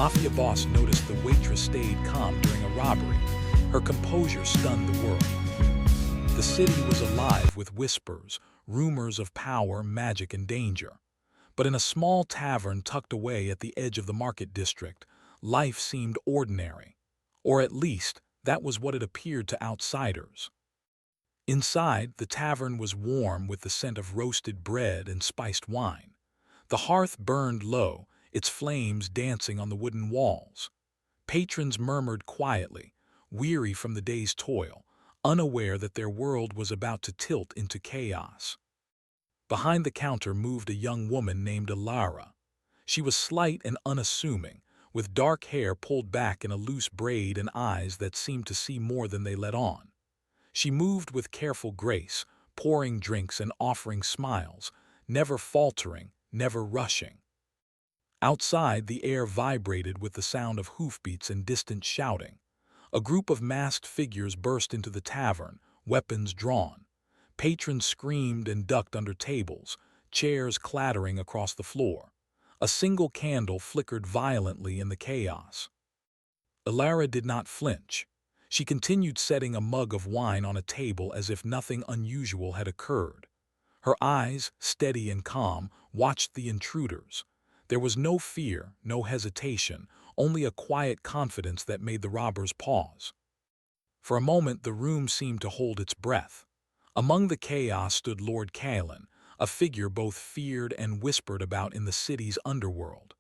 Mafia boss noticed the waitress stayed calm during a robbery. Her composure stunned the world. The city was alive with whispers, rumors of power, magic, and danger. But in a small tavern tucked away at the edge of the market district, life seemed ordinary. Or at least, that was what it appeared to outsiders. Inside, the tavern was warm with the scent of roasted bread and spiced wine. The hearth burned low, its flames dancing on the wooden walls. Patrons murmured quietly, weary from the day's toil, unaware that their world was about to tilt into chaos. Behind the counter moved a young woman named Alara. She was slight and unassuming, with dark hair pulled back in a loose braid and eyes that seemed to see more than they let on. She moved with careful grace, pouring drinks and offering smiles, never faltering, never rushing. Outside, the air vibrated with the sound of hoofbeats and distant shouting. A group of masked figures burst into the tavern, weapons drawn. Patrons screamed and ducked under tables, chairs clattering across the floor. A single candle flickered violently in the chaos. Alara did not flinch. She continued setting a mug of wine on a table as if nothing unusual had occurred. Her eyes, steady and calm, watched the intruders. There was no fear, no hesitation, only a quiet confidence that made the robbers pause. For a moment the room seemed to hold its breath. Among the chaos stood Lord Kalen, a figure both feared and whispered about in the city's underworld.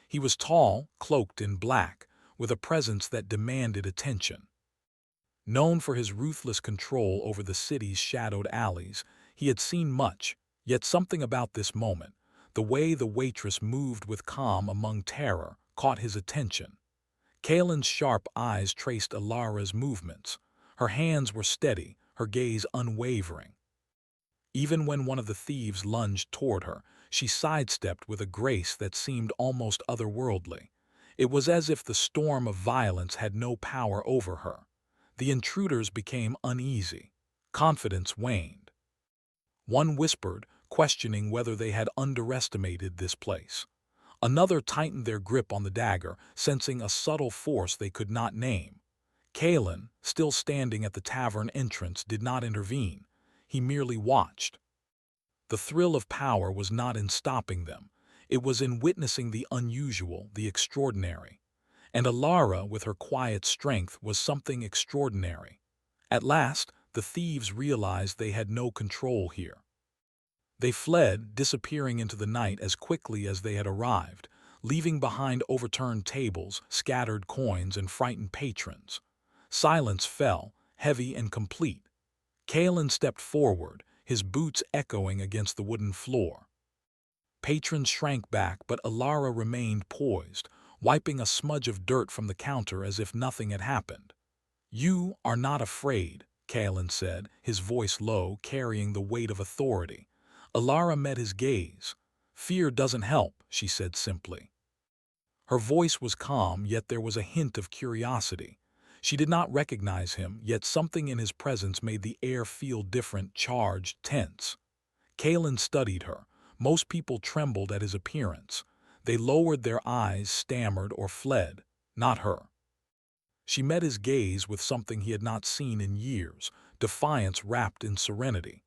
He was tall, cloaked in black, with a presence that demanded attention. Known for his ruthless control over the city's shadowed alleys, he had seen much, yet something about this moment, the way the waitress moved with calm among terror, caught his attention. Kalen's sharp eyes traced Alara's movements. Her hands were steady, her gaze unwavering. Even when one of the thieves lunged toward her, she sidestepped with a grace that seemed almost otherworldly. It was as if the storm of violence had no power over her. The intruders became uneasy. Confidence waned. One whispered, questioning whether they had underestimated this place. Another tightened their grip on the dagger, sensing a subtle force they could not name. Kalen, still standing at the tavern entrance, did not intervene. He merely watched. The thrill of power was not in stopping them. It was in witnessing the unusual, the extraordinary. And Alara, with her quiet strength, was something extraordinary. At last, the thieves realized they had no control here. They fled, disappearing into the night as quickly as they had arrived, leaving behind overturned tables, scattered coins, and frightened patrons. Silence fell, heavy and complete. Kalen stepped forward, his boots echoing against the wooden floor. Patrons shrank back, but Alara remained poised, wiping a smudge of dirt from the counter as if nothing had happened. "You are not afraid," Kalen said, his voice low, carrying the weight of authority. Alara met his gaze. "Fear doesn't help," she said simply. Her voice was calm, yet there was a hint of curiosity. She did not recognize him, yet something in his presence made the air feel different, charged, tense. Kalen studied her. Most people trembled at his appearance. They lowered their eyes, stammered, or fled. Not her. She met his gaze with something he had not seen in years, defiance wrapped in serenity.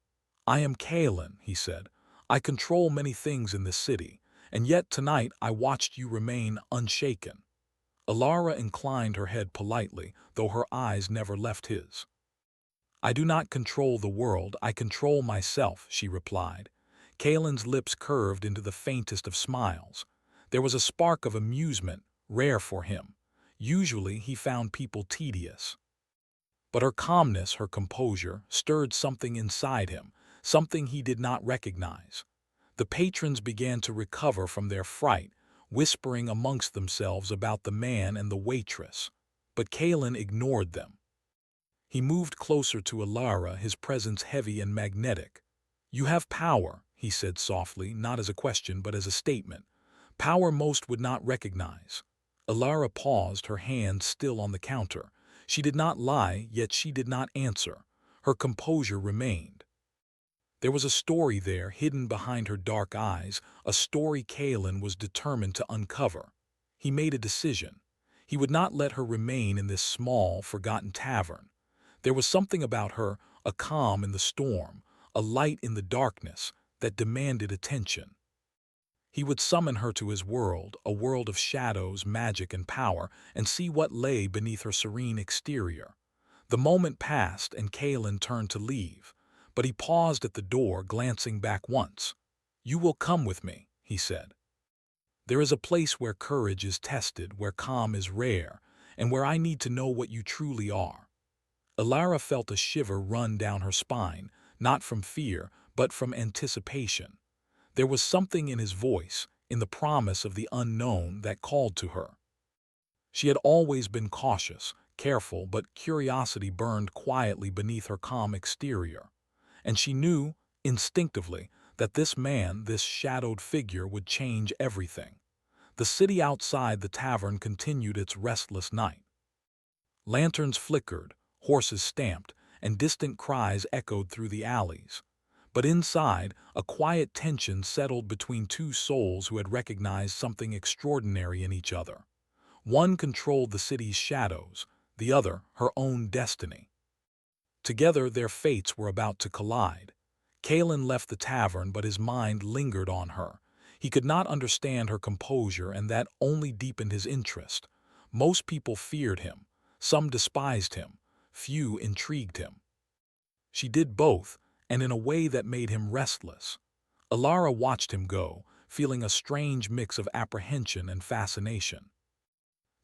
"I am Kalen," he said. "I control many things in this city, and yet tonight I watched you remain unshaken." Alara inclined her head politely, though her eyes never left his. "I do not control the world, I control myself," she replied. Kalen's lips curved into the faintest of smiles. There was a spark of amusement, rare for him. Usually he found people tedious. But her calmness, her composure, stirred something inside him, something he did not recognize. The patrons began to recover from their fright, whispering amongst themselves about the man and the waitress. But Kalen ignored them. He moved closer to Alara, his presence heavy and magnetic. "You have power," he said softly, not as a question but as a statement. "Power most would not recognize." Alara paused, her hand still on the counter. She did not lie, yet she did not answer. Her composure remained. There was a story there, hidden behind her dark eyes, a story Kalen was determined to uncover. he made a decision. He would not let her remain in this small, forgotten tavern. There was something about her, a calm in the storm, a light in the darkness, that demanded attention. He would summon her to his world, a world of shadows, magic, and power, and see what lay beneath her serene exterior. The moment passed, and Kalen turned to leave, but he paused at the door, glancing back once. "You will come with me," he said. "There is a place where courage is tested, where calm is rare, and where I need to know what you truly are." Alara felt a shiver run down her spine, not from fear, but from anticipation. There was something in his voice, in the promise of the unknown, that called to her. She had always been cautious, careful, but curiosity burned quietly beneath her calm exterior. And she knew, instinctively, that this man, this shadowed figure, would change everything. The city outside the tavern continued its restless night. Lanterns flickered, horses stamped, and distant cries echoed through the alleys. But inside, a quiet tension settled between two souls who had recognized something extraordinary in each other. One controlled the city's shadows, the other her own destiny. Together, their fates were about to collide. Kalen left the tavern, but his mind lingered on her. He could not understand her composure, and that only deepened his interest. Most people feared him. Some despised him. Few intrigued him. She did both, and in a way that made him restless. Alara watched him go, feeling a strange mix of apprehension and fascination.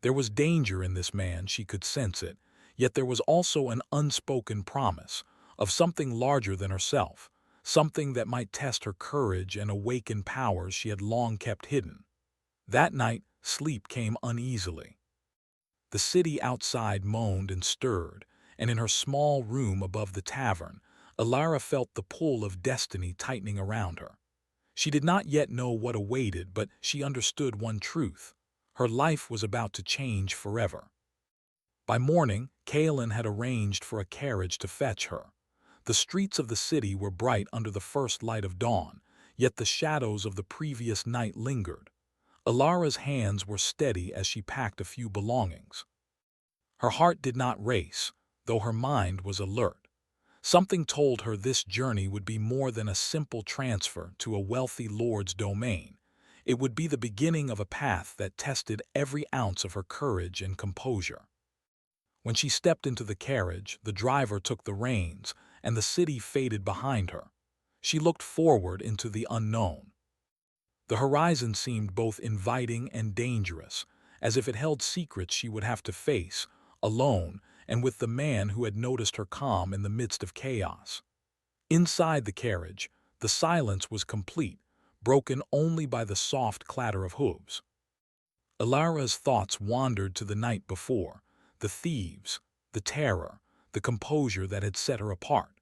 There was danger in this man, she could sense it, yet there was also an unspoken promise of something larger than herself, something that might test her courage and awaken powers she had long kept hidden. That night, sleep came uneasily. The city outside moaned and stirred, and in her small room above the tavern, Alara felt the pull of destiny tightening around her. She did not yet know what awaited, but she understood one truth. Her life was about to change forever. By morning, Kalen had arranged for a carriage to fetch her. The streets of the city were bright under the first light of dawn, yet the shadows of the previous night lingered. Alara's hands were steady as she packed a few belongings. Her heart did not race, though her mind was alert. Something told her this journey would be more than a simple transfer to a wealthy lord's domain. It would be the beginning of a path that tested every ounce of her courage and composure. When she stepped into the carriage, the driver took the reins, and the city faded behind her. She looked forward into the unknown. The horizon seemed both inviting and dangerous, as if it held secrets she would have to face, alone, and with the man who had noticed her calm in the midst of chaos. Inside the carriage, the silence was complete, broken only by the soft clatter of hooves. Alara's thoughts wandered to the night before, the thieves, the terror, the composure that had set her apart.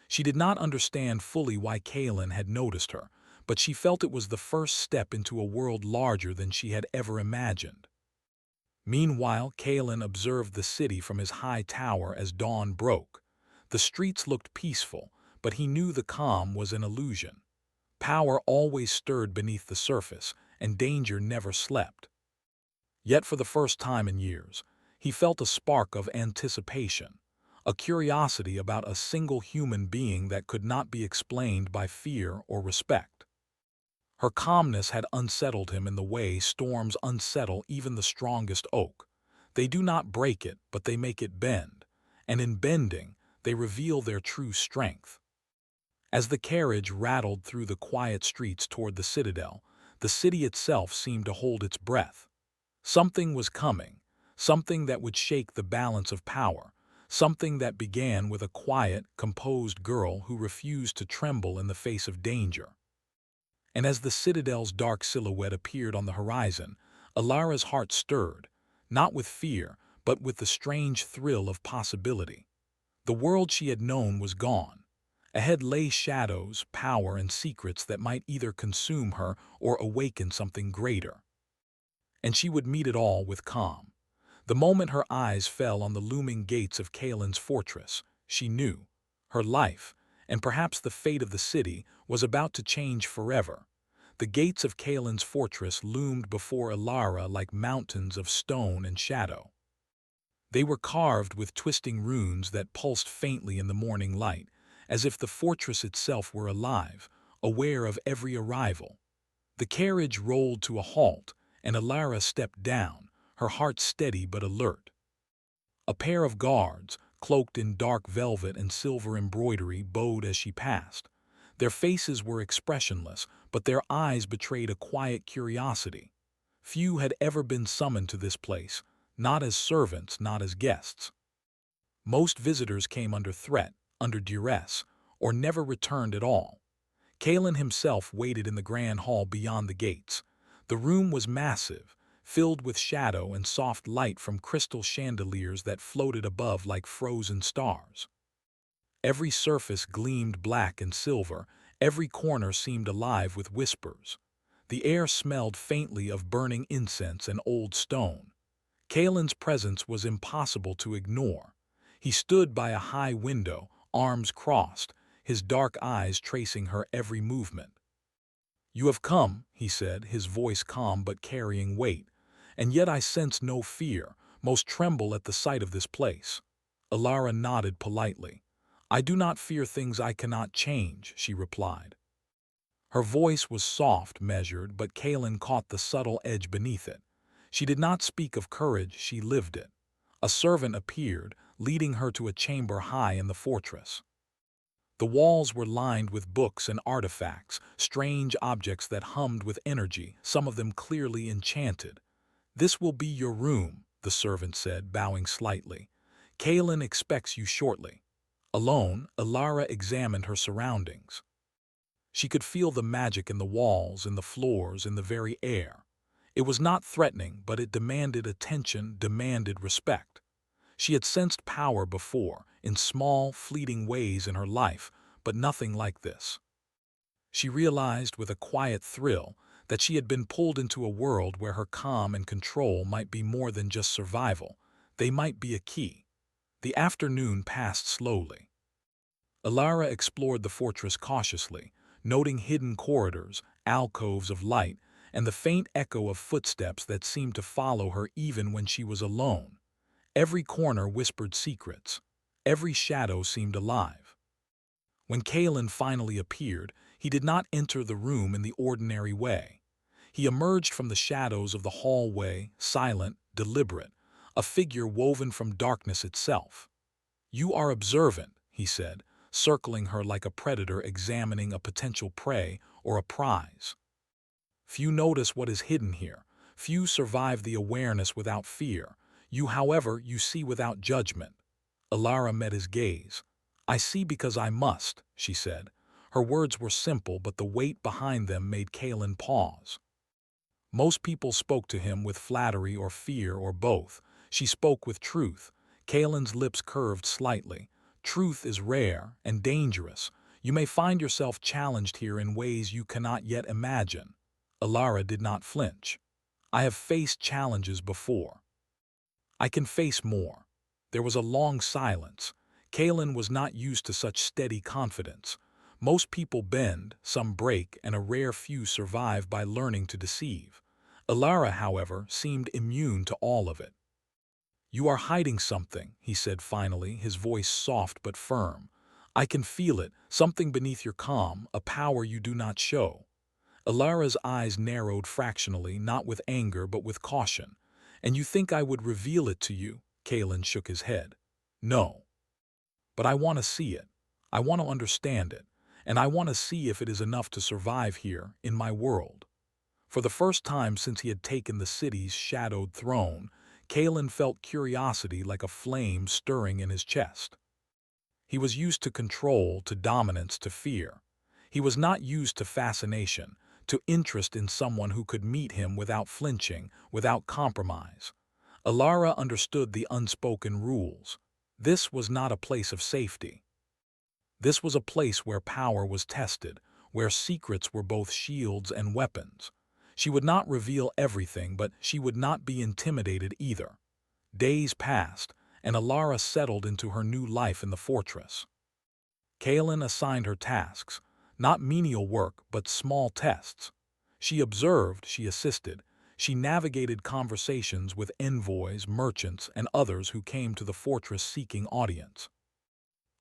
She did not understand fully why Kalen had noticed her, but she felt it was the first step into a world larger than she had ever imagined. Meanwhile, Kalen observed the city from his high tower as dawn broke. The streets looked peaceful, but he knew the calm was an illusion. Power always stirred beneath the surface, and danger never slept. Yet for the first time in years, he felt a spark of anticipation, a curiosity about a single human being that could not be explained by fear or respect. Her calmness had unsettled him in the way storms unsettle even the strongest oak. They do not break it, but they make it bend, and in bending, they reveal their true strength. As the carriage rattled through the quiet streets toward the citadel, the city itself seemed to hold its breath. Something was coming, something that would shake the balance of power, something that began with a quiet, composed girl who refused to tremble in the face of danger. And as the citadel's dark silhouette appeared on the horizon, Alara's heart stirred, not with fear, but with the strange thrill of possibility. The world she had known was gone. Ahead lay shadows, power, and secrets that might either consume her or awaken something greater. And she would meet it all with calm. The moment her eyes fell on the looming gates of Kalen's fortress, she knew her life, and perhaps the fate of the city, was about to change forever. The gates of Kaelin's fortress loomed before Alara like mountains of stone and shadow. They were carved with twisting runes that pulsed faintly in the morning light, as if the fortress itself were alive, aware of every arrival. The carriage rolled to a halt, and Alara stepped down, her heart steady but alert. A pair of guards, cloaked in dark velvet and silver embroidery, bowed as she passed. Their faces were expressionless, but their eyes betrayed a quiet curiosity. Few had ever been summoned to this place, not as servants, not as guests. Most visitors came under threat, under duress, or never returned at all. Kaelin himself waited in the grand hall beyond the gates. The room was massive, filled with shadow and soft light from crystal chandeliers that floated above like frozen stars. Every surface gleamed black and silver, every corner seemed alive with whispers. The air smelled faintly of burning incense and old stone. Kaelin's presence was impossible to ignore. He stood by a high window, arms crossed, his dark eyes tracing her every movement. "You have come," he said, his voice calm but carrying weight. "And yet I sense no fear, most tremble at the sight of this place." Alara nodded politely. "I do not fear things I cannot change," she replied. Her voice was soft, measured, but Kaelin caught the subtle edge beneath it. She did not speak of courage, she lived it. A servant appeared, leading her to a chamber high in the fortress. The walls were lined with books and artifacts, strange objects that hummed with energy, some of them clearly enchanted. "This will be your room," the servant said, bowing slightly. "Kaelin expects you shortly." Alone, Alara examined her surroundings. She could feel the magic in the walls, in the floors, in the very air. It was not threatening, but it demanded attention, demanded respect. She had sensed power before, in small, fleeting ways in her life, but nothing like this. She realized with a quiet thrill that she had been pulled into a world where her calm and control might be more than just survival. They might be a key. The afternoon passed slowly. Alara explored the fortress cautiously, noting hidden corridors, alcoves of light, and the faint echo of footsteps that seemed to follow her even when she was alone. Every corner whispered secrets. Every shadow seemed alive. When Kaelin finally appeared, he did not enter the room in the ordinary way. He emerged from the shadows of the hallway, silent, deliberate, a figure woven from darkness itself. "You are observant," he said, circling her like a predator examining a potential prey or a prize. "Few notice what is hidden here. Few survive the awareness without fear. You, however, you see without judgment." Alara met his gaze. "I see because I must," she said. Her words were simple, but the weight behind them made Kaelin pause. Most people spoke to him with flattery or fear or both. She spoke with truth. Kaelin's lips curved slightly. "Truth is rare and dangerous. You may find yourself challenged here in ways you cannot yet imagine." Alara did not flinch. "I have faced challenges before. I can face more." There was a long silence. Kaelin was not used to such steady confidence. Most people bend, some break, and a rare few survive by learning to deceive. Alara, however, seemed immune to all of it. "You are hiding something," he said finally, his voice soft but firm. "I can feel it, something beneath your calm, a power you do not show." Alara's eyes narrowed fractionally, not with anger but with caution. "And you think I would reveal it to you?" Kaelin shook his head. "No. But I want to see it. I want to understand it. And I want to see if it is enough to survive here, in my world." For the first time since he had taken the city's shadowed throne, Kaelin felt curiosity like a flame stirring in his chest. He was used to control, to dominance, to fear. He was not used to fascination, to interest in someone who could meet him without flinching, without compromise. Alara understood the unspoken rules. This was not a place of safety. This was a place where power was tested, where secrets were both shields and weapons. She would not reveal everything, but she would not be intimidated either. Days passed, and Alara settled into her new life in the fortress. Kaelin assigned her tasks, not menial work, but small tests. She observed, she assisted, she navigated conversations with envoys, merchants, and others who came to the fortress seeking audience.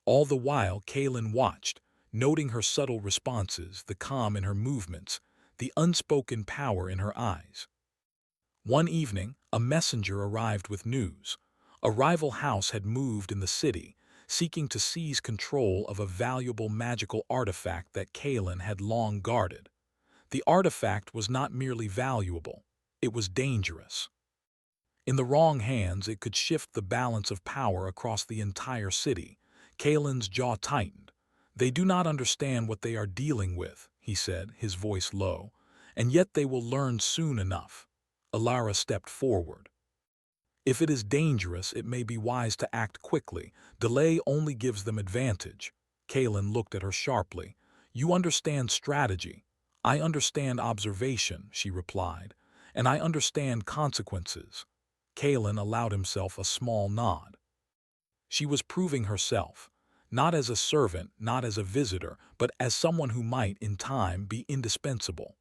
All the while, Kaelin watched, noting her subtle responses, the calm in her movements, the unspoken power in her eyes. One evening, a messenger arrived with news. A rival house had moved in the city, seeking to seize control of a valuable magical artifact that Kaelin had long guarded. The artifact was not merely valuable, it was dangerous. In the wrong hands, it could shift the balance of power across the entire city. Kaelin's jaw tightened. "They do not understand what they are dealing with," he said, his voice low, "and yet they will learn soon enough." Alara stepped forward. "If it is dangerous, it may be wise to act quickly. Delay only gives them advantage." Kaelin looked at her sharply. "You understand strategy. I understand observation," she replied, "and I understand consequences." Kaelin allowed himself a small nod. She was proving herself, not as a servant, not as a visitor, but as someone who might, in time, be indispensable.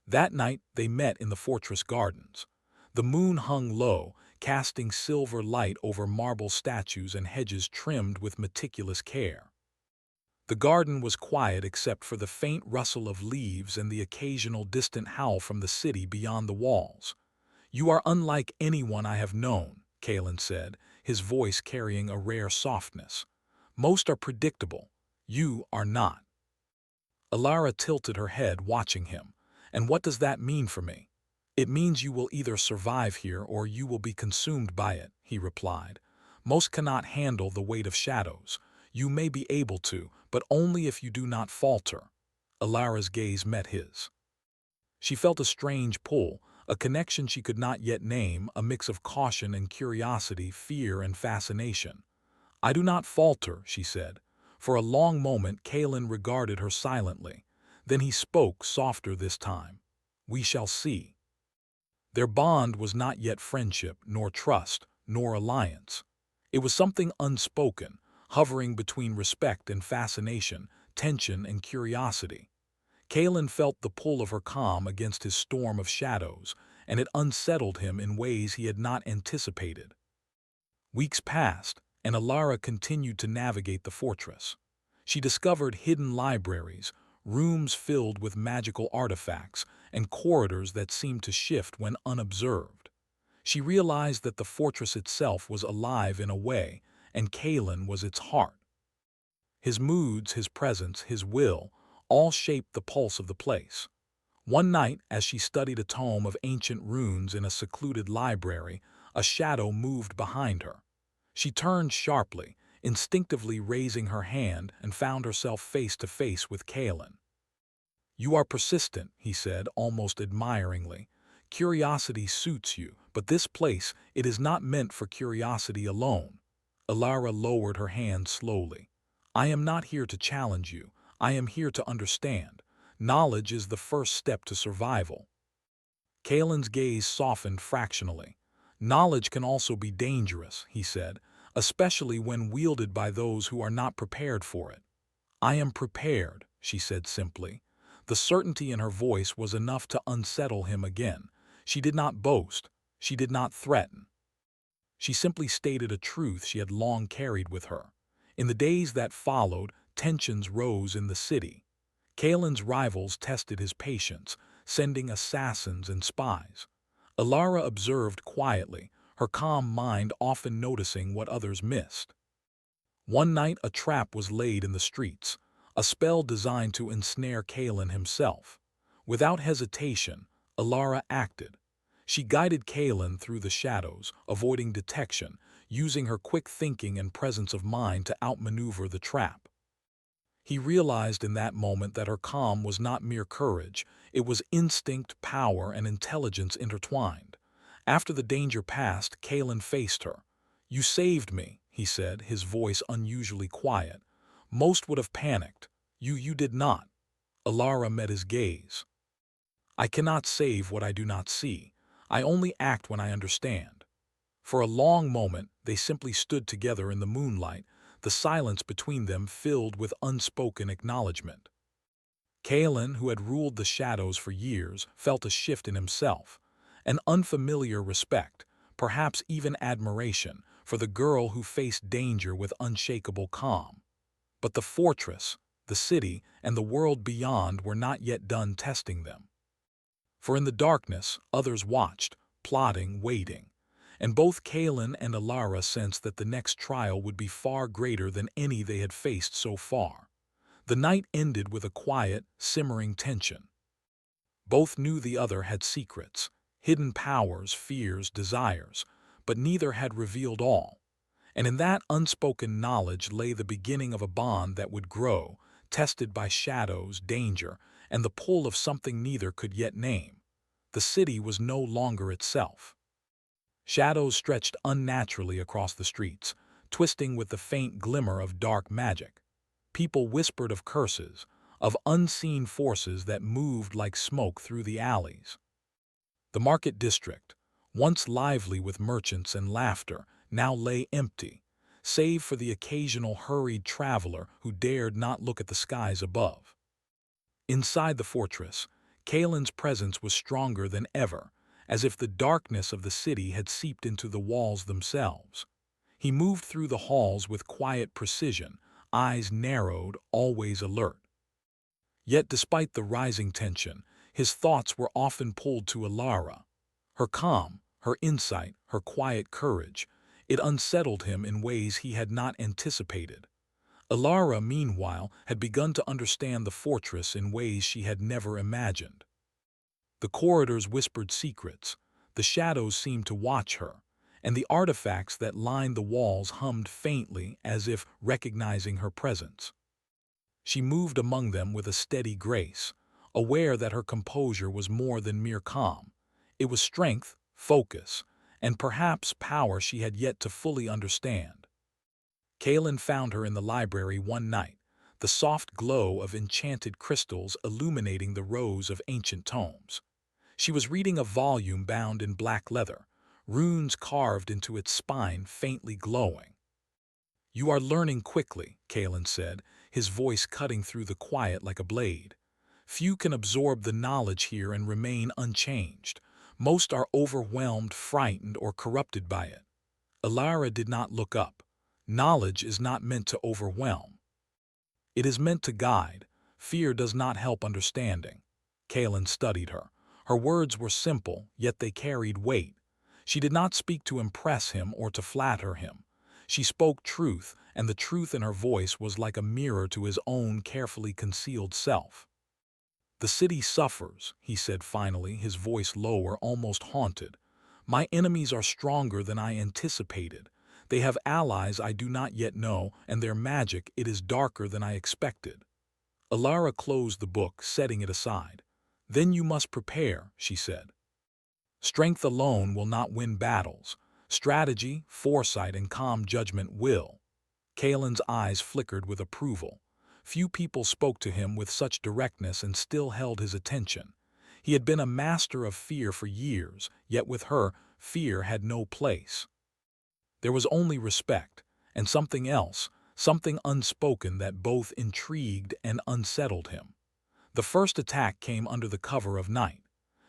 That night they met in the fortress gardens. The moon hung low, casting silver light over marble statues and hedges trimmed with meticulous care. The garden was quiet except for the faint rustle of leaves and the occasional distant howl from the city beyond the walls. "You are unlike anyone I have known," Kaelin said, his voice carrying a rare softness. "Most are predictable. You are not." Alara tilted her head, watching him. "And what does that mean for me?" "It means you will either survive here or you will be consumed by it," he replied. "Most cannot handle the weight of shadows. You may be able to, but only if you do not falter." Alara's gaze met his. She felt a strange pull, a connection she could not yet name, a mix of caution and curiosity, fear and fascination. "I do not falter," she said. For a long moment Kaelin regarded her silently. Then he spoke, softer this time. "We shall see." Their bond was not yet friendship, nor trust, nor alliance. It was something unspoken, hovering between respect and fascination, tension and curiosity. Kaelin felt the pull of her calm against his storm of shadows, and it unsettled him in ways he had not anticipated. Weeks passed, and Alara continued to navigate the fortress. She discovered hidden libraries, rooms filled with magical artifacts, and corridors that seemed to shift when unobserved. She realized that the fortress itself was alive in a way, and Kaelin was its heart. His moods, his presence, his will, all shaped the pulse of the place. One night, as she studied a tome of ancient runes in a secluded library, a shadow moved behind her. She turned sharply, instinctively raising her hand, and found herself face to face with Kaelin. "You are persistent," he said, almost admiringly. "Curiosity suits you, but this place, it is not meant for curiosity alone." Alara lowered her hand slowly. "I am not here to challenge you. I am here to understand. Knowledge is the first step to survival." Kaelin's gaze softened fractionally. "Knowledge can also be dangerous," he said, "especially when wielded by those who are not prepared for it." "I am prepared," she said simply. The certainty in her voice was enough to unsettle him again. She did not boast. She did not threaten. She simply stated a truth she had long carried with her. In the days that followed, tensions rose in the city. Kaelin's rivals tested his patience, sending assassins and spies. Alara observed quietly, her calm mind often noticing what others missed. One night a trap was laid in the streets, a spell designed to ensnare Kaelin himself. Without hesitation, Alara acted. She guided Kaelin through the shadows, avoiding detection, using her quick thinking and presence of mind to outmaneuver the trap. He realized in that moment that her calm was not mere courage, it was instinct, power, and intelligence intertwined. After the danger passed, Kaelin faced her. "You saved me," he said, his voice unusually quiet. "Most would have panicked. You did not." Alara met his gaze. "I cannot save what I do not see. I only act when I understand." For a long moment, they simply stood together in the moonlight, the silence between them filled with unspoken acknowledgement. Kalen, who had ruled the shadows for years, felt a shift in himself, an unfamiliar respect, perhaps even admiration, for the girl who faced danger with unshakable calm. But the fortress, the city, and the world beyond were not yet done testing them. For in the darkness, others watched, plotting, waiting, and both Kalen and Alara sensed that the next trial would be far greater than any they had faced so far. The night ended with a quiet, simmering tension. Both knew the other had secrets, hidden powers, fears, desires, but neither had revealed all. And in that unspoken knowledge lay the beginning of a bond that would grow, tested by shadows, danger, and the pull of something neither could yet name. The city was no longer itself. Shadows stretched unnaturally across the streets, twisting with the faint glimmer of dark magic. People whispered of curses, of unseen forces that moved like smoke through the alleys. The market district, once lively with merchants and laughter, now lay empty, save for the occasional hurried traveler who dared not look at the skies above. Inside the fortress, Kalen's presence was stronger than ever, as if the darkness of the city had seeped into the walls themselves. He moved through the halls with quiet precision, eyes narrowed, always alert. Yet despite the rising tension, his thoughts were often pulled to Alara. Her calm, her insight, her quiet courage, it unsettled him in ways he had not anticipated. Alara, meanwhile, had begun to understand the fortress in ways she had never imagined. The corridors whispered secrets, the shadows seemed to watch her, and the artifacts that lined the walls hummed faintly as if recognizing her presence. She moved among them with a steady grace, aware that her composure was more than mere calm. It was strength, focus, and perhaps power she had yet to fully understand. Kalen found her in the library one night, the soft glow of enchanted crystals illuminating the rows of ancient tomes. She was reading a volume bound in black leather, runes carved into its spine faintly glowing. "You are learning quickly," Kalen said, his voice cutting through the quiet like a blade. "Few can absorb the knowledge here and remain unchanged. Most are overwhelmed, frightened, or corrupted by it." Alara did not look up. Knowledge is not meant to overwhelm. It is meant to guide. Fear does not help understanding. Kalen studied her. Her words were simple, yet they carried weight. She did not speak to impress him or to flatter him. She spoke truth, and the truth in her voice was like a mirror to his own carefully concealed self. "The city suffers," he said finally, his voice lower, almost haunted. "My enemies are stronger than I anticipated. They have allies I do not yet know, and their magic, it is darker than I expected." Alara closed the book, setting it aside. "Then you must prepare," she said. "Strength alone will not win battles. Strategy, foresight, and calm judgment will." Kalen's eyes flickered with approval. Few people spoke to him with such directness and still held his attention. He had been a master of fear for years, yet with her, fear had no place. There was only respect, and something else, something unspoken that both intrigued and unsettled him. The first attack came under the cover of night.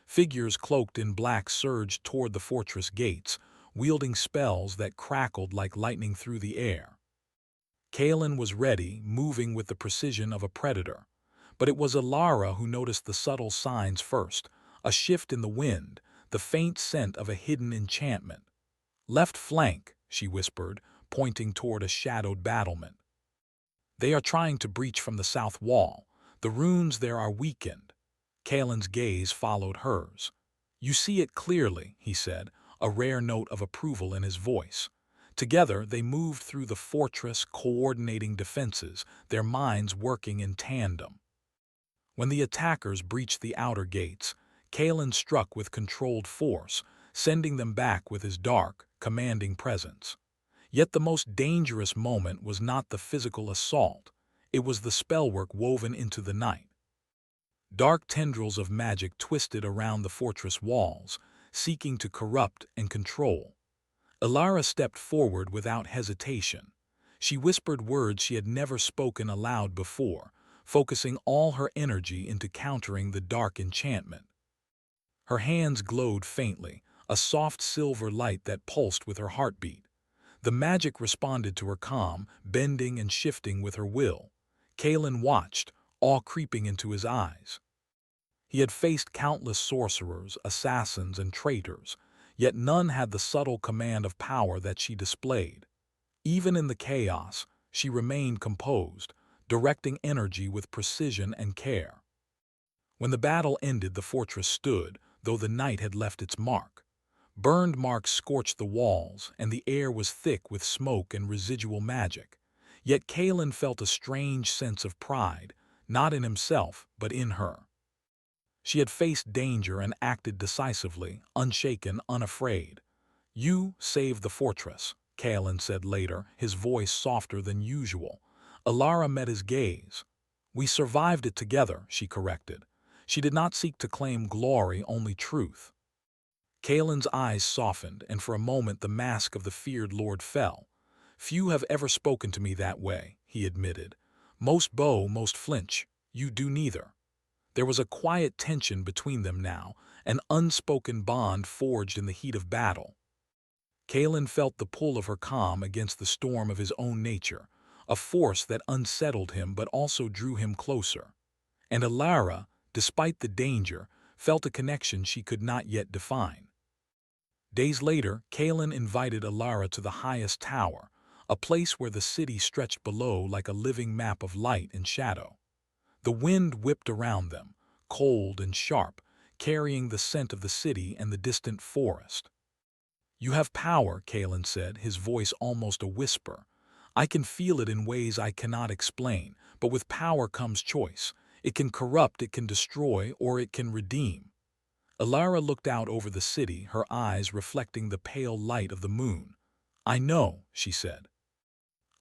Figures cloaked in black surged toward the fortress gates, wielding spells that crackled like lightning through the air. Kalen was ready, moving with the precision of a predator. But it was Alara who noticed the subtle signs first, a shift in the wind, the faint scent of a hidden enchantment. "Left flank," she whispered, pointing toward a shadowed battlement. "They are trying to breach from the south wall. The runes there are weakened." Kalen's gaze followed hers. "You see it clearly," he said, a rare note of approval in his voice. Together they moved through the fortress, coordinating defenses, their minds working in tandem. When the attackers breached the outer gates, Kalen struck with controlled force, sending them back with his dark, commanding presence. Yet the most dangerous moment was not the physical assault. It was the spellwork woven into the night. Dark tendrils of magic twisted around the fortress walls, seeking to corrupt and control. Alara stepped forward without hesitation. She whispered words she had never spoken aloud before, focusing all her energy into countering the dark enchantment. Her hands glowed faintly, a soft silver light that pulsed with her heartbeat. The magic responded to her calm, bending and shifting with her will. Kalen watched, awe creeping into his eyes. He had faced countless sorcerers, assassins, and traitors, yet none had the subtle command of power that she displayed. Even in the chaos, she remained composed, directing energy with precision and care. When the battle ended, the fortress stood, though the night had left its mark. Burned marks scorched the walls, and the air was thick with smoke and residual magic. Yet Kalen felt a strange sense of pride, not in himself, but in her. She had faced danger and acted decisively, unshaken, unafraid. "You saved the fortress," Kalen said later, his voice softer than usual. Alara met his gaze. "We survived it together," she corrected. She did not seek to claim glory, only truth. Kalen's eyes softened, and for a moment the mask of the feared lord fell. "Few have ever spoken to me that way," he admitted. "Most bow, most flinch. You do neither." There was a quiet tension between them now, an unspoken bond forged in the heat of battle. Kalen felt the pull of her calm against the storm of his own nature, a force that unsettled him but also drew him closer. And Alara, despite the danger, felt a connection she could not yet define. Days later, Kalen invited Alara to the highest tower, a place where the city stretched below like a living map of light and shadow. The wind whipped around them, cold and sharp, carrying the scent of the city and the distant forest. "You have power," Kalen said, his voice almost a whisper. "I can feel it in ways I cannot explain, but with power comes choice. It can corrupt, it can destroy, or it can redeem." Alara looked out over the city, her eyes reflecting the pale light of the moon. "I know," she said.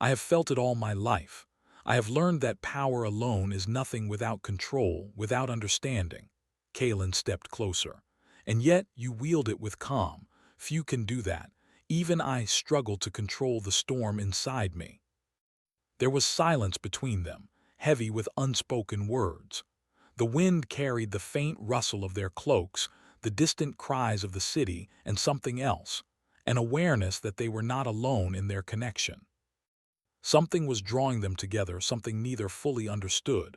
"I have felt it all my life. I have learned that power alone is nothing without control, without understanding." Kalen stepped closer. "And yet you wield it with calm. Few can do that. Even I struggle to control the storm inside me." There was silence between them, heavy with unspoken words. The wind carried the faint rustle of their cloaks, the distant cries of the city, and something else, an awareness that they were not alone in their connection. Something was drawing them together, something neither fully understood.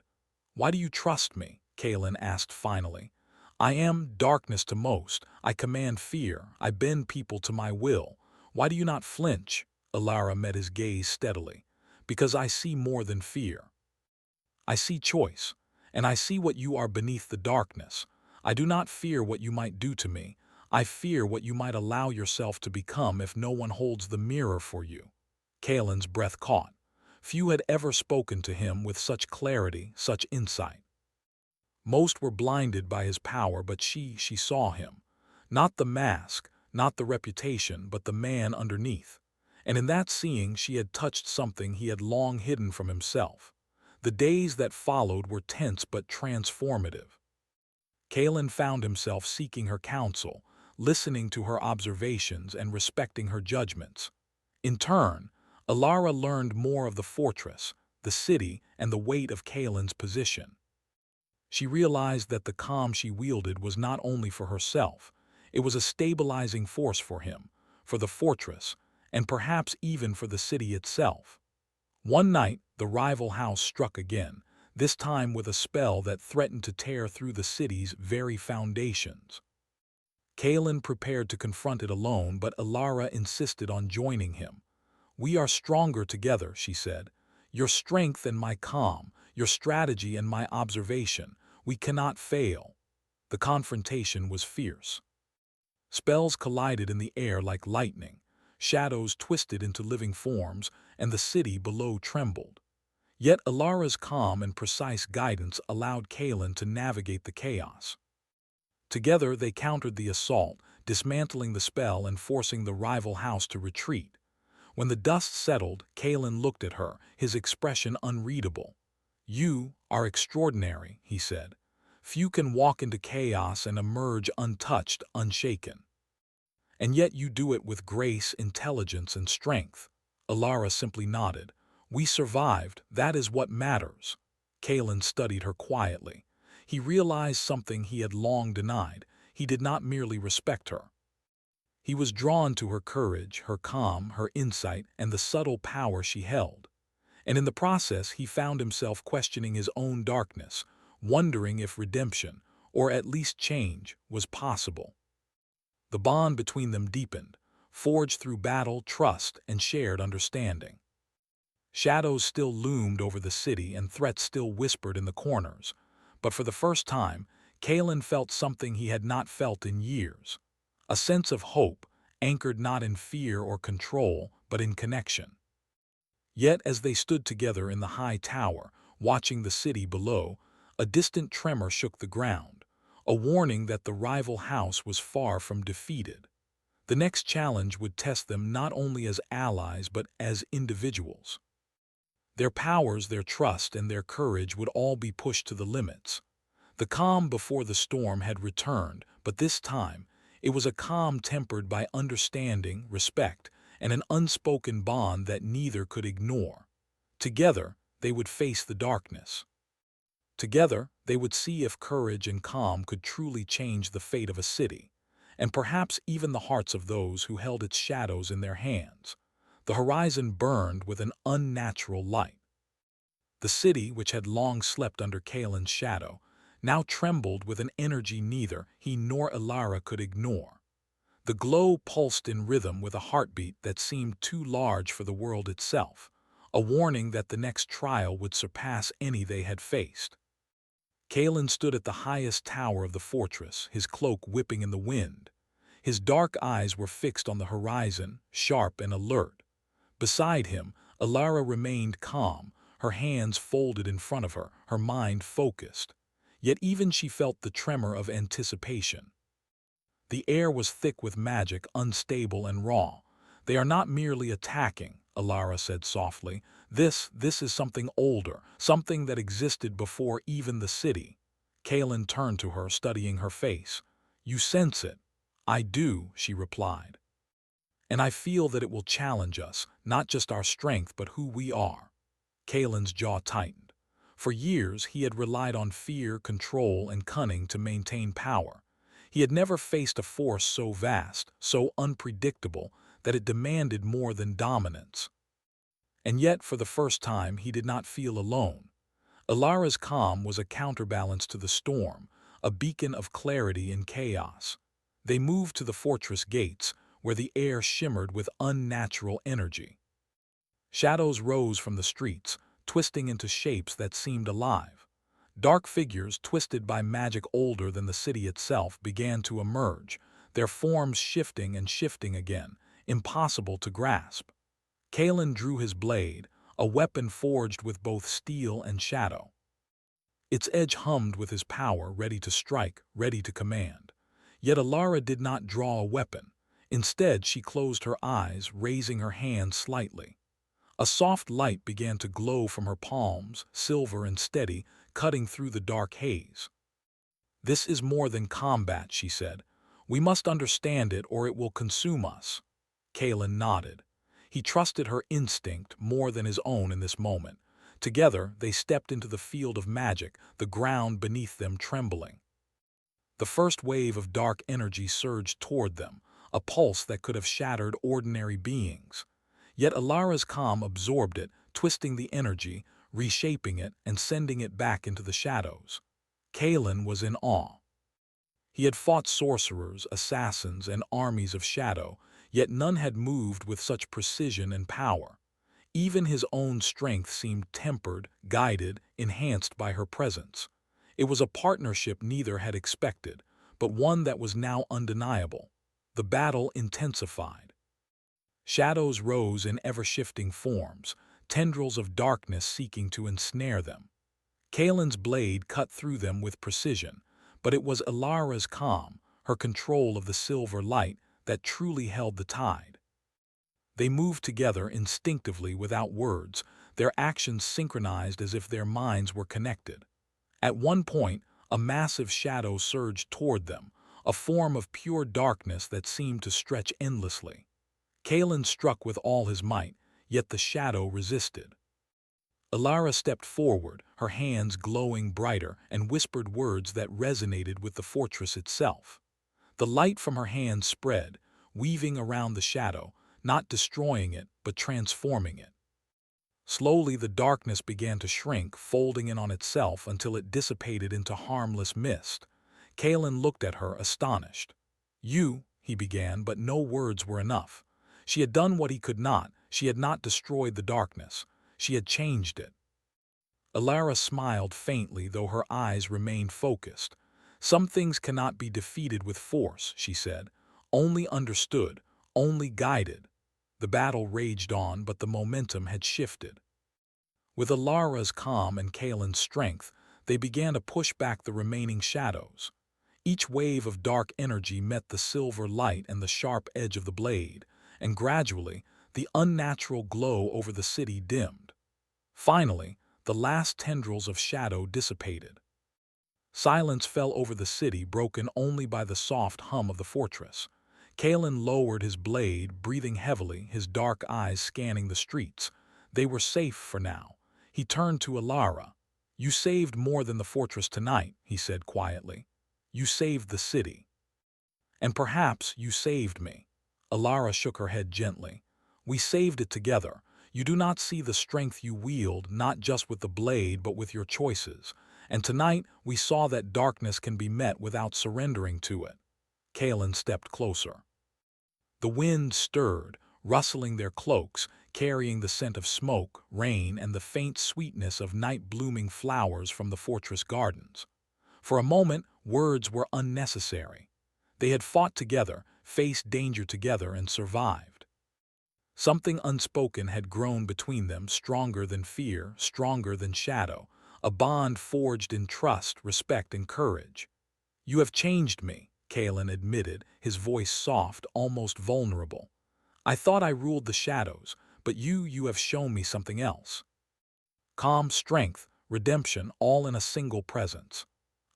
"Why do you trust me?" Kalen asked finally. "I am darkness to most. I command fear. I bend people to my will. Why do you not flinch?" Alara met his gaze steadily. "Because I see more than fear. I see choice, and I see what you are beneath the darkness. I do not fear what you might do to me. I fear what you might allow yourself to become if no one holds the mirror for you." Kalen's breath caught. Few had ever spoken to him with such clarity, such insight. Most were blinded by his power, but she saw him. Not the mask, not the reputation, but the man underneath. And in that seeing she had touched something he had long hidden from himself. The days that followed were tense but transformative. Kalen found himself seeking her counsel, listening to her observations and respecting her judgments. In turn, Alara learned more of the fortress, the city, and the weight of Kalen's position. She realized that the calm she wielded was not only for herself, it was a stabilizing force for him, for the fortress, and perhaps even for the city itself. One night, the rival house struck again, this time with a spell that threatened to tear through the city's very foundations. Kalen prepared to confront it alone, but Alara insisted on joining him. "We are stronger together," she said. "Your strength and my calm, your strategy and my observation. We cannot fail." The confrontation was fierce. Spells collided in the air like lightning. Shadows twisted into living forms, and the city below trembled. Yet Alara's calm and precise guidance allowed Kalen to navigate the chaos. Together they countered the assault, dismantling the spell and forcing the rival house to retreat. When the dust settled, Kalen looked at her, his expression unreadable. "You are extraordinary," he said. "Few can walk into chaos and emerge untouched, unshaken. And yet you do it with grace, intelligence, and strength." Alara simply nodded. "We survived. That is what matters." Kalen studied her quietly. He realized something he had long denied. He did not merely respect her. He was drawn to her courage, her calm, her insight, and the subtle power she held. And in the process, he found himself questioning his own darkness, wondering if redemption, or at least change, was possible. The bond between them deepened, forged through battle, trust, and shared understanding. Shadows still loomed over the city and threats still whispered in the corners, but for the first time, Kalen felt something he had not felt in years. A sense of hope, anchored not in fear or control, but in connection. Yet as they stood together in the high tower, watching the city below, a distant tremor shook the ground, a warning that the rival house was far from defeated. The next challenge would test them not only as allies but as individuals. Their powers, their trust, and their courage would all be pushed to the limits. The calm before the storm had returned, but this time, it was a calm tempered by understanding, respect, and an unspoken bond that neither could ignore. Together, they would face the darkness. Together, they would see if courage and calm could truly change the fate of a city, and perhaps even the hearts of those who held its shadows in their hands. The horizon burned with an unnatural light. The city, which had long slept under Kalen's shadow, now trembled with an energy neither he nor Elara could ignore. The glow pulsed in rhythm with a heartbeat that seemed too large for the world itself, a warning that the next trial would surpass any they had faced. Kalen stood at the highest tower of the fortress, his cloak whipping in the wind. His dark eyes were fixed on the horizon, sharp and alert. Beside him, Elara remained calm, her hands folded in front of her, her mind focused. Yet even she felt the tremor of anticipation. The air was thick with magic, unstable and raw. "They are not merely attacking," Elara said softly. This is something older, something that existed before even the city." Kalen turned to her, studying her face. "You sense it?" "I do," she replied. "And I feel that it will challenge us, not just our strength but who we are." Kalen's jaw tightened. For years he had relied on fear, control, and cunning to maintain power. He had never faced a force so vast, so unpredictable, that it demanded more than dominance. And yet, for the first time, he did not feel alone. Elara's calm was a counterbalance to the storm, a beacon of clarity in chaos. They moved to the fortress gates, where the air shimmered with unnatural energy. Shadows rose from the streets, twisting into shapes that seemed alive. Dark figures, twisted by magic older than the city itself, began to emerge, their forms shifting and shifting again, impossible to grasp. Kalen drew his blade, a weapon forged with both steel and shadow. Its edge hummed with his power, ready to strike, ready to command. Yet Elara did not draw a weapon. Instead, she closed her eyes, raising her hand slightly. A soft light began to glow from her palms, silver and steady, cutting through the dark haze. "This is more than combat," she said. "We must understand it or it will consume us." Kalen nodded. He trusted her instinct more than his own in this moment. Together, they stepped into the field of magic, the ground beneath them trembling. The first wave of dark energy surged toward them, a pulse that could have shattered ordinary beings. Yet Elara's calm absorbed it, twisting the energy, reshaping it, and sending it back into the shadows. Kalen was in awe. He had fought sorcerers, assassins, and armies of shadow, yet none had moved with such precision and power. Even his own strength seemed tempered, guided, enhanced by her presence. It was a partnership neither had expected, but one that was now undeniable. The battle intensified. Shadows rose in ever-shifting forms, tendrils of darkness seeking to ensnare them. Kalen's blade cut through them with precision, but it was Elara's calm, her control of the silver light, that truly held the tide. They moved together instinctively without words, their actions synchronized as if their minds were connected. At one point, a massive shadow surged toward them, a form of pure darkness that seemed to stretch endlessly. Kalen struck with all his might, yet the shadow resisted. Alara stepped forward, her hands glowing brighter, and whispered words that resonated with the fortress itself. The light from her hands spread, weaving around the shadow, not destroying it, but transforming it. Slowly the darkness began to shrink, folding in on itself until it dissipated into harmless mist. Kalen looked at her, astonished. "You," he began, but no words were enough. She had done what he could not. She had not destroyed the darkness. She had changed it. Alara smiled faintly, though her eyes remained focused. "Some things cannot be defeated with force," she said. "Only understood, only guided." The battle raged on, but the momentum had shifted. With Alara's calm and Kalen's strength, they began to push back the remaining shadows. Each wave of dark energy met the silver light and the sharp edge of the blade, and gradually, the unnatural glow over the city dimmed. Finally, the last tendrils of shadow dissipated. Silence fell over the city, broken only by the soft hum of the fortress. Kalen lowered his blade, breathing heavily, his dark eyes scanning the streets. They were safe for now. He turned to Alara. "You saved more than the fortress tonight," he said quietly. "You saved the city. And perhaps you saved me." Alara shook her head gently. "We saved it together. You do not see the strength you wield, not just with the blade, but with your choices. And tonight we saw that darkness can be met without surrendering to it." Kalen stepped closer. The wind stirred, rustling their cloaks, carrying the scent of smoke, rain, and the faint sweetness of night-blooming flowers from the fortress gardens. For a moment, words were unnecessary. They had fought together, faced danger together, and survived. Something unspoken had grown between them, stronger than fear, stronger than shadow, a bond forged in trust, respect, and courage. "You have changed me," Kalen admitted, his voice soft, almost vulnerable. "I thought I ruled the shadows, but you have shown me something else. Calm, strength, redemption, all in a single presence."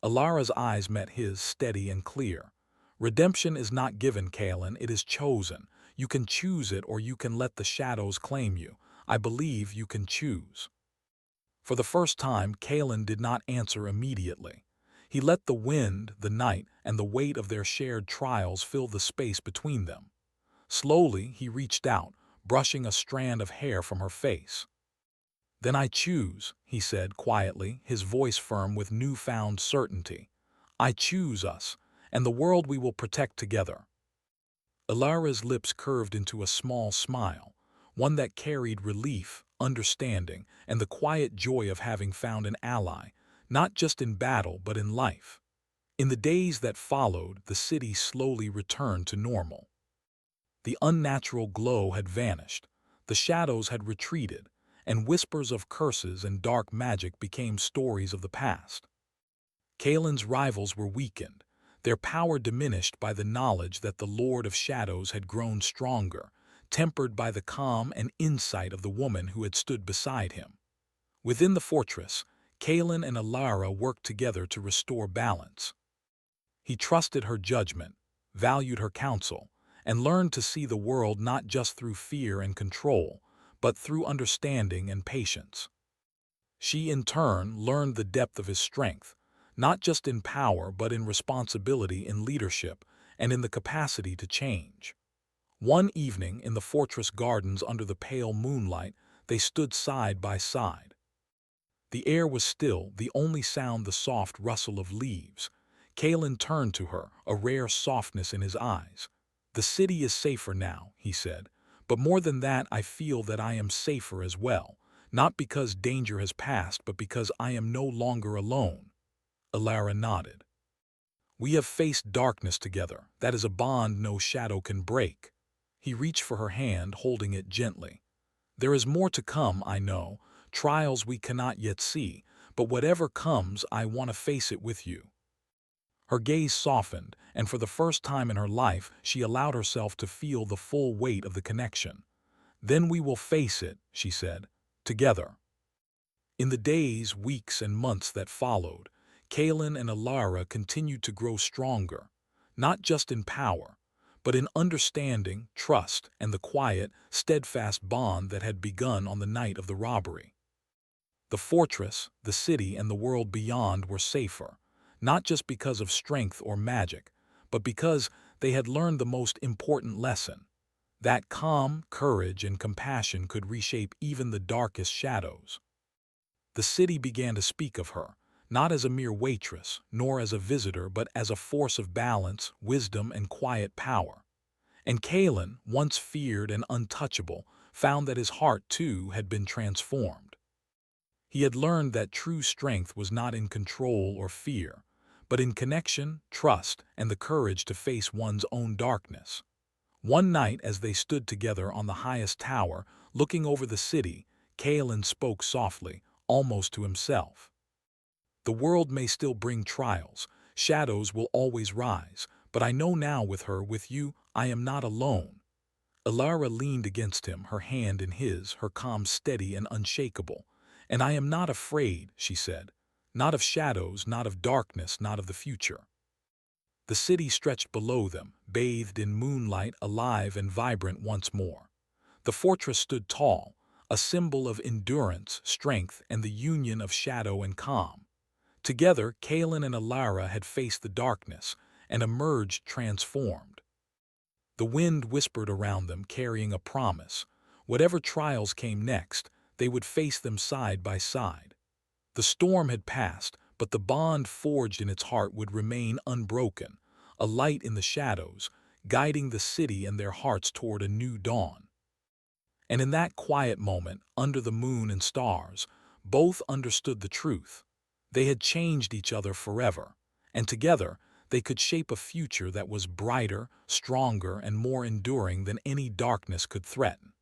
Alara's eyes met his, steady and clear. "Redemption is not given, Kalen, it is chosen. You can choose it, or you can let the shadows claim you. I believe you can choose." For the first time, Kalen did not answer immediately. He let the wind, the night, and the weight of their shared trials fill the space between them. Slowly, he reached out, brushing a strand of hair from her face. "Then I choose," he said quietly, his voice firm with newfound certainty. "I choose us, and the world we will protect together." Alara's lips curved into a small smile, one that carried relief, understanding, and the quiet joy of having found an ally, not just in battle but in life. In the days that followed, the city slowly returned to normal. The unnatural glow had vanished, the shadows had retreated, and whispers of curses and dark magic became stories of the past. Kalen's rivals were weakened, their power diminished by the knowledge that the Lord of Shadows had grown stronger, tempered by the calm and insight of the woman who had stood beside him. Within the fortress, Kalen and Alara worked together to restore balance. He trusted her judgment, valued her counsel, and learned to see the world not just through fear and control, but through understanding and patience. She, in turn, learned the depth of his strength, not just in power but in responsibility, in leadership, and in the capacity to change. One evening, in the fortress gardens under the pale moonlight, they stood side by side. The air was still, the only sound the soft rustle of leaves. Kalen turned to her, a rare softness in his eyes. "The city is safer now," he said, "but more than that, I feel that I am safer as well, not because danger has passed, but because I am no longer alone." Alara nodded. "We have faced darkness together. That is a bond no shadow can break." He reached for her hand, holding it gently. "There is more to come, I know, trials we cannot yet see, but whatever comes, I want to face it with you." Her gaze softened, and for the first time in her life, she allowed herself to feel the full weight of the connection. "Then we will face it," she said, "together." In the days, weeks, and months that followed, Kalen and Alara continued to grow stronger, not just in power, but in understanding, trust, and the quiet, steadfast bond that had begun on the night of the robbery. The fortress, the city, and the world beyond were safer, not just because of strength or magic, but because they had learned the most important lesson, that calm, courage, and compassion could reshape even the darkest shadows. The city began to speak of her, not as a mere waitress, nor as a visitor, but as a force of balance, wisdom, and quiet power. And Kalen, once feared and untouchable, found that his heart, too, had been transformed. He had learned that true strength was not in control or fear, but in connection, trust, and the courage to face one's own darkness. One night, as they stood together on the highest tower, looking over the city, Kalen spoke softly, almost to himself. The world may still bring trials, shadows will always rise, but I know now with you, I am not alone. Alara leaned against him, her hand in his, her calm steady and unshakable. And I am not afraid, she said. Not of shadows, not of darkness, not of the future. The city stretched below them, bathed in moonlight, alive and vibrant once more. The fortress stood tall, a symbol of endurance, strength, and the union of shadow and calm. Together, Kalen and Alara had faced the darkness and emerged transformed. The wind whispered around them, carrying a promise. Whatever trials came next, they would face them side by side. The storm had passed, but the bond forged in its heart would remain unbroken, a light in the shadows, guiding the city and their hearts toward a new dawn. And in that quiet moment, under the moon and stars, both understood the truth. They had changed each other forever, and together they could shape a future that was brighter, stronger, and more enduring than any darkness could threaten.